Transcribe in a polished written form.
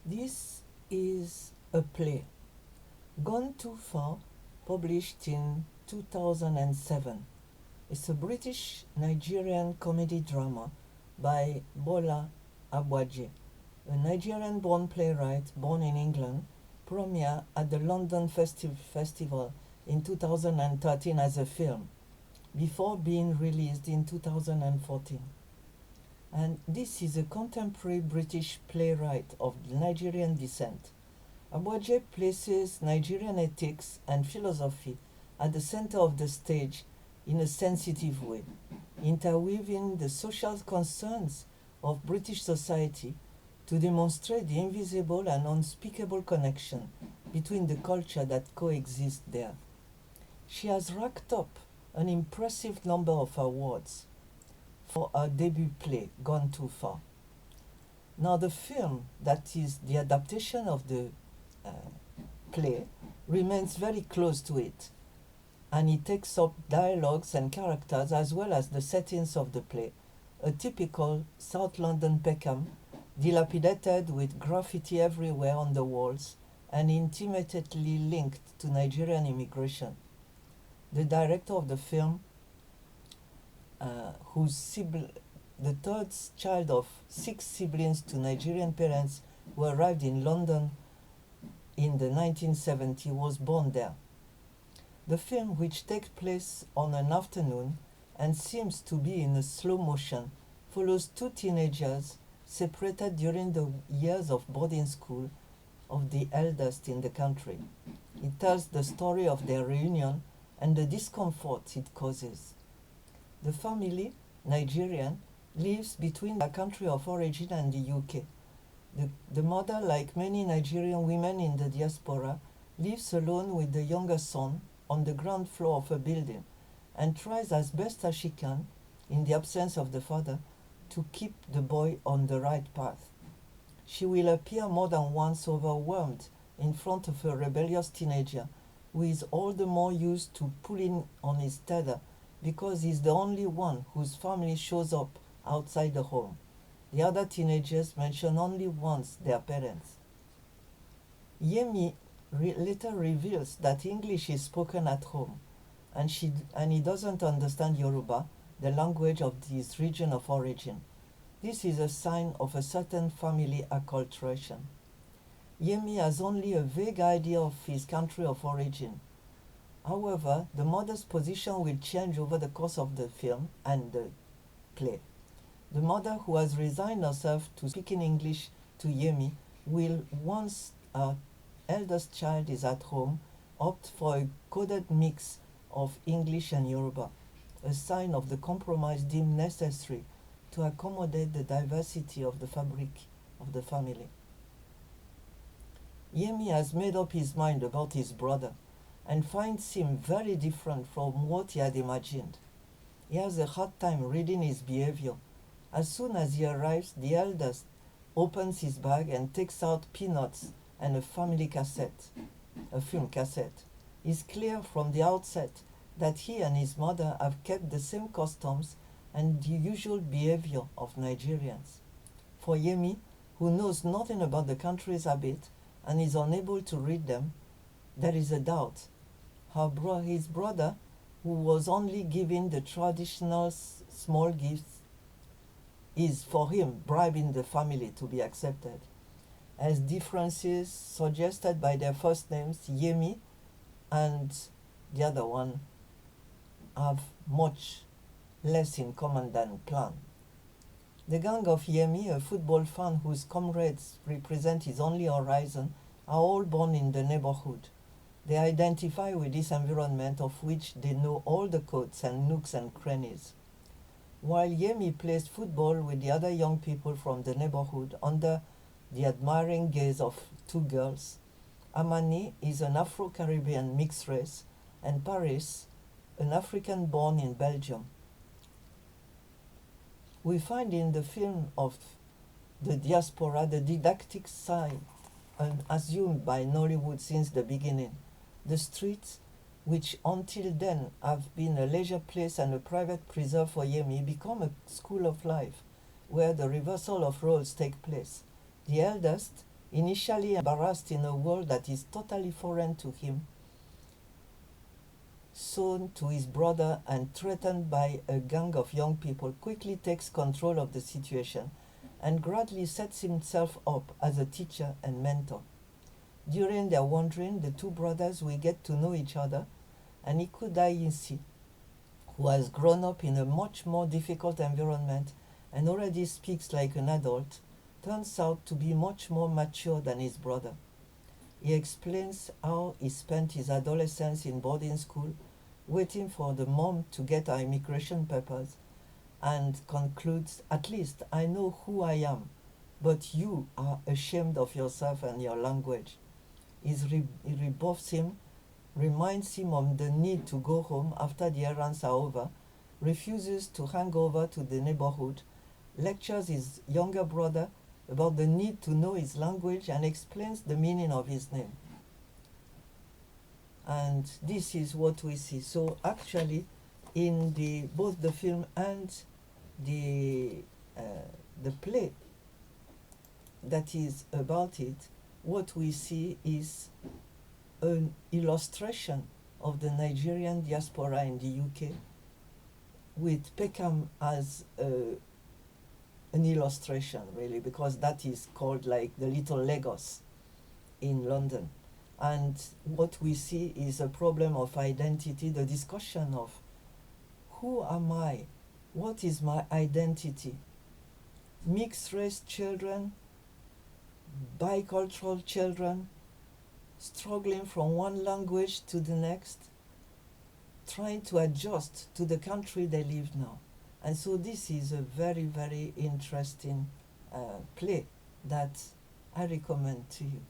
This is a play, Gone Too Far, published in 2007. It's a British Nigerian comedy drama by Bola Agbaje, a Nigerian-born playwright born in England, premiered at the London Festival in 2013 as a film, before being released in 2014. And this is a contemporary British playwright of Nigerian descent. Agbaje places Nigerian ethics and philosophy at the center of the stage in a sensitive way, interweaving the social concerns of British society to demonstrate the invisible and unspeakable connection between the culture that coexist there. She has racked up an impressive number of awards for her debut play, Gone Too Far. Now, the film, that is the adaptation of the play, remains very close to it, and it takes up dialogues and characters as well as the settings of the play, a typical South London Peckham, dilapidated with graffiti everywhere on the walls and intimately linked to Nigerian immigration. The director of the film, the third child of 6 siblings to Nigerian parents who arrived in London in the 1970s, was born there. The film, which takes place on an afternoon and seems to be in a slow motion, follows 2 teenagers separated during the years of boarding school of the eldest in the country. It tells the story of their reunion and the discomfort it causes. The family, Nigerian, lives between their country of origin and the UK. The mother, like many Nigerian women in the diaspora, lives alone with the younger son on the ground floor of a building and tries as best as she can, in the absence of the father, to keep the boy on the right path. She will appear more than once overwhelmed in front of a rebellious teenager who is all the more used to pulling on his tether because he's the only one whose family shows up outside the home. The other teenagers mention only once their parents. Yemi later reveals that English is spoken at home, and he doesn't understand Yoruba, the language of his region of origin. This is a sign of a certain family acculturation. Yemi has only a vague idea of his country of origin. However, the mother's position will change over the course of the film and the play. The mother, who has resigned herself to speaking English to Yemi, will, once her eldest child is at home, opt for a coded mix of English and Yoruba, a sign of the compromise deemed necessary to accommodate the diversity of the fabric of the family. Yemi has made up his mind about his brother and finds him very different from what he had imagined. He has a hard time reading his behavior. As soon as he arrives, the eldest opens his bag and takes out peanuts and a film cassette. It's clear from the outset that he and his mother have kept the same customs and the usual behavior of Nigerians. For Yemi, who knows nothing about the country's habit and is unable to read them, there is a doubt. His brother, who was only given the traditional small gifts, is for him bribing the family to be accepted. As differences suggested by their first names, Yemi and the other one have much less in common than planned. The gang of Yemi, a football fan whose comrades represent his only horizon, are all born in the neighborhood. They identify with this environment of which they know all the codes and nooks and crannies. While Yemi plays football with the other young people from the neighborhood under the admiring gaze of 2 girls, Amani is an Afro-Caribbean mixed race, and Paris, an African born in Belgium. We find in the film of the diaspora the didactic side assumed by Nollywood since the beginning. The streets, which until then have been a leisure place and a private preserve for Yemi, become a school of life, where the reversal of roles take place. The eldest, Initially embarrassed in a world that is totally foreign to him, soon to his brother and threatened by a gang of young people, quickly takes control of the situation and gradually sets himself up as a teacher and mentor. During their wandering, the two brothers will get to know each other, and Ikudaisi, who has grown up in a much more difficult environment and already speaks like an adult, turns out to be much more mature than his brother. He explains how he spent his adolescence in boarding school, waiting for the mom to get her immigration papers, and concludes, "At least I know who I am, but you are ashamed of yourself and your language." He rebuffs him, reminds him of the need to go home after the errands are over, refuses to hang over to the neighborhood, lectures his younger brother about the need to know his language, and explains the meaning of his name. And this is what we see. So actually, in both the film and the play that is about it, what we see is an illustration of the Nigerian diaspora in the UK, with Peckham as an illustration, really, because that is called like the Little Lagos in London. And what we see is a problem of identity, the discussion of who am I? What is my identity? Mixed race children, bicultural children, struggling from one language to the next, trying to adjust to the country they live now. And so this is a very, very interesting play that I recommend to you.